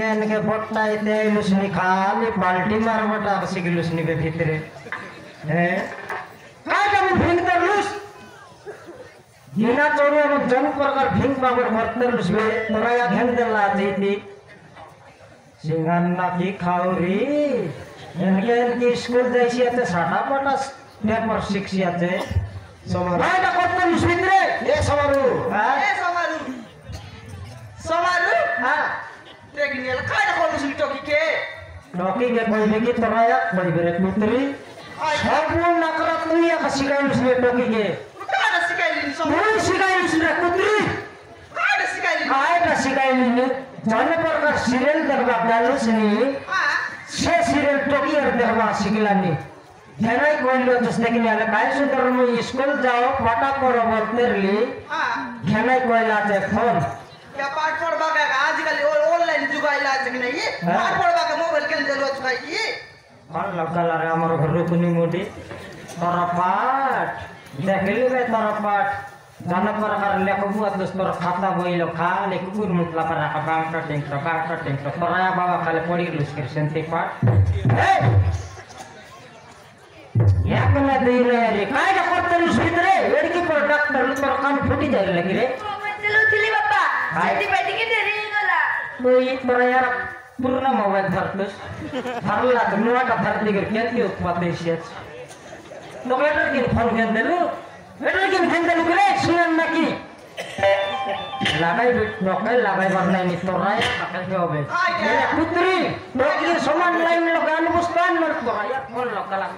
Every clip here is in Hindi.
इनके बोट्टा इते लुसनी खाली बाल्टी मार बोटा बसी की लुसनी पे भीतरे हैं काय का भिंग तर लुस जिना चोरी हम जन प्रकार भिंग बाबर भरतर लुसबे तोरा या घेन देला जीती सिंगान्ना की खाउरी इनके स्कूल जैसी आते साटा पटा पेपर शिक्षी आते समारू काय का कोत्ता लुसबित रे ए समारू समारू हां टेक्निकल काय का लुसबि टोकी के कोई बेकी तोराया कोई बेरे पुत्री संपूर्ण नकरत नहीं है सिकाई लुसबे टोकी के काय सिकाई समारू सिकाई लुसबे पुत्री काय का सिकाई लिने जाने पर का सीरियल देखबा डालुस नी से सीरियल टोकी और देखबा सिकलानी जेनाई कोई लो जस देखने आले काय सुंदर में स्कूल जाओ पाटा पढ़ो बोलतेरली जेनाई कोई लाते फोन क्या पाठ पढ़बा का आजकल ऑनलाइन जुग आइला है कि नहीं पाठ पढ़बा का मोबाइल के जरूरत है की कौन लगला रे हमर घर रुकनी मोटी तोरा पाठ देखली बे तोरा पाठ जाना पर कर लेखबु अदस तोर खाता बोइलो खा ले कुकुर मुतला पर का बांटा टेंक तोरा बाबा खाले पड़ी लुस कर सेंती पाठ ए या कला दे रे काय का करते लुस रे लड़की पर डॉक्टर तोर कान फुटी जाय लगी रे चलो थिली बाप्पा सेंटी बैठी के दे रही गला तो ये तोरा यार पूर्ण मोबाइल धरतस धरला तो नुवा का धरती कर केती उत्पादे शेच तो लेटर के फोन के देलु लेटर के फोन देलु रे सुनन ना की लागाई नौकर लागाई बरना नहीं तोरा या पकड़ के होबे मेरे पुत्री नौकरी समान लाइन लगान बुस्तान मर तोरा या फोन लकला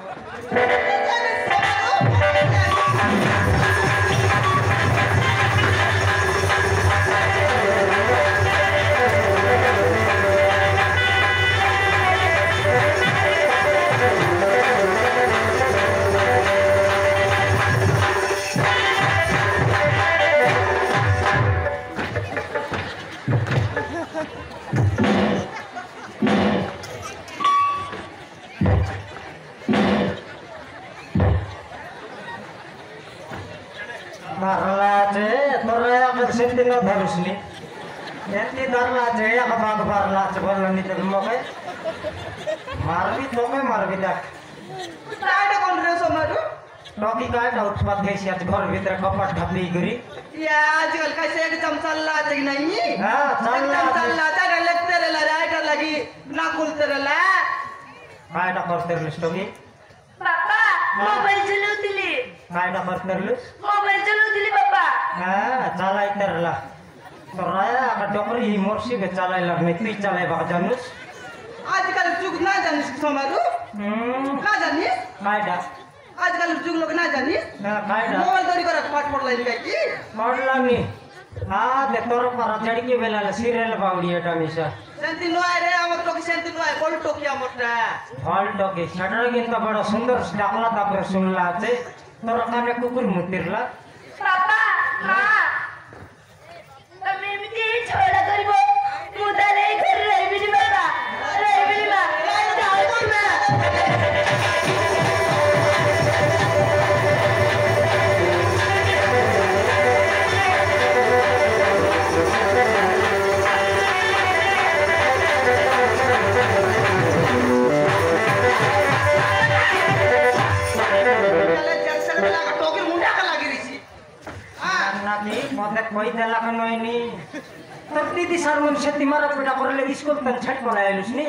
सेंटी न धरुसनी एंती धरला जे या बाग भरला छ बोलनी त मके मारबी देख काय कोन रे समारू टॉकी काय का उत्पाद गई छ घर भीतर कपट ढपली गरी या आजकल कैसे एकदम चलला है कि नहीं हां चलला था लगते रे राइटर लगी ना खुलते रे ला काय का करते रे स्टोरी पापा मोबाइल चलौतिली काय का करते रे मोबाइल चलौतिली पापा हां चलाई तरला तोराया का डोकरी ही मोरसी के चलाई लगने ती चलाई बा जानूस आजकल जुग ना जानिस समारू ना जानिस कायदा आजकल जुग लोग ना जानिस ना कायदा मोबाइल तोरी कर पाठ पढ़ लाइन की पढ़लानी हां दे तोर पर चढ़ के बेला सीरियल बावड़ी एटा मिसा सेंती नोय रे हमर तो सेंती नोय बोल टोकिया मोटा फॉल टोकी शटर गिंत बड़ा सुंदर डाकला तापर सुनला छे तोर काने कुकुर मुतिरला पापा हां तमे मिते छोड़ा करबो मुदाले घर रही बिनी बाबा रही बिनी बा जाओ ना मदत कोई देला का नोइनी तब दीदी सरमन से तिमारा बेटा करले स्कूल तन छट बनायलुस नी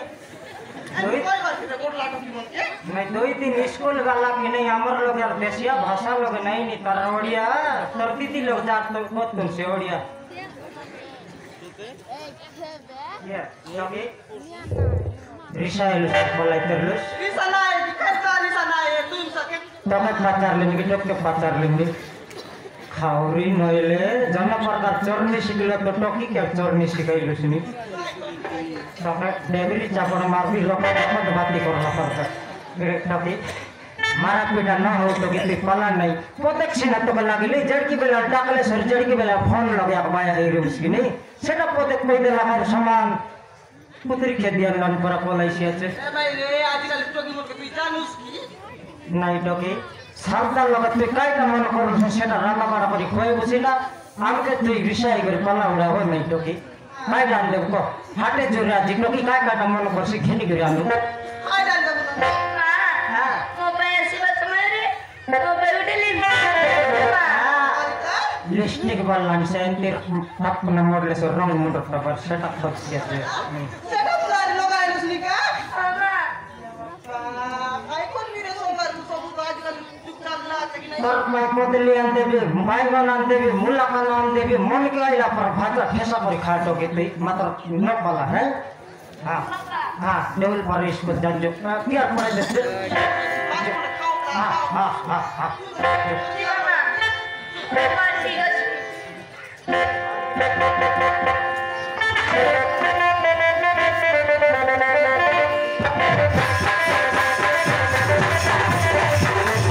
मैं दो दिन स्कूल वाला के नहीं हमर लोग यार देसिया भाषा लोग नहीं नी तरवड़िया तर दीदी लोग जात तो बहुत तुम से ओड़िया ये योगी रिसाइल बोलाई तरलुस रिसानाय तुम सके तमक पाचार लेंगे टोक के पाचार लेंगे खाउरी नइले जन्म प्रकार चोरनी सिकले तो टोकी के चोरनी सिकाइलु सुनी तके डेबिरी चापड़ मारबी लोक मत बाती करला पड़ता मेरे टोकी मारा पीटा न हो तो कितनी पला नहीं प्रत्यक्ष न तो लागले जड़की बेला डाकले सर जड़की बेला फोन लगे बाया हे रे उसकी नहीं सेटा प्रत्यक्ष कोई देला हर सामान पुत्री के दिया लन पर कोलाइसिया छे ए भाई रे आजकल टोकी मोर के तू जानूस की नहीं टोकी सावधान लगत में काय का मन करू सेटा रामा मारा परी खोय बुझिला आमके तुई विषय कर पला उड़ा हो नहीं टोकी काय जान देव को हाटे जुरा जिकलो की काय काटा मन बसी घेनी गिरा नु काय डाल दे हां मोबाईल अशी बस मारे मोबाईल उठली लिस्टिक बालान सेंटर अपना मॉडल से रंग मुंड पर सेटअप बस से सेटअप ला लोग आए उसने का अम्मा काय कोण वीडियो सोमवार सब आजकल चुपचाप ना आता की नाही पर मैं मोदली आंदे भी बाइगन आंदे भी मुला खाना आंदे भी मन के आइला पर भाजा फेसा पर खाटो के ते मात्र न वाला है हां हां लेवल पर इसको जान जो क्या पर दे हां हां हां हां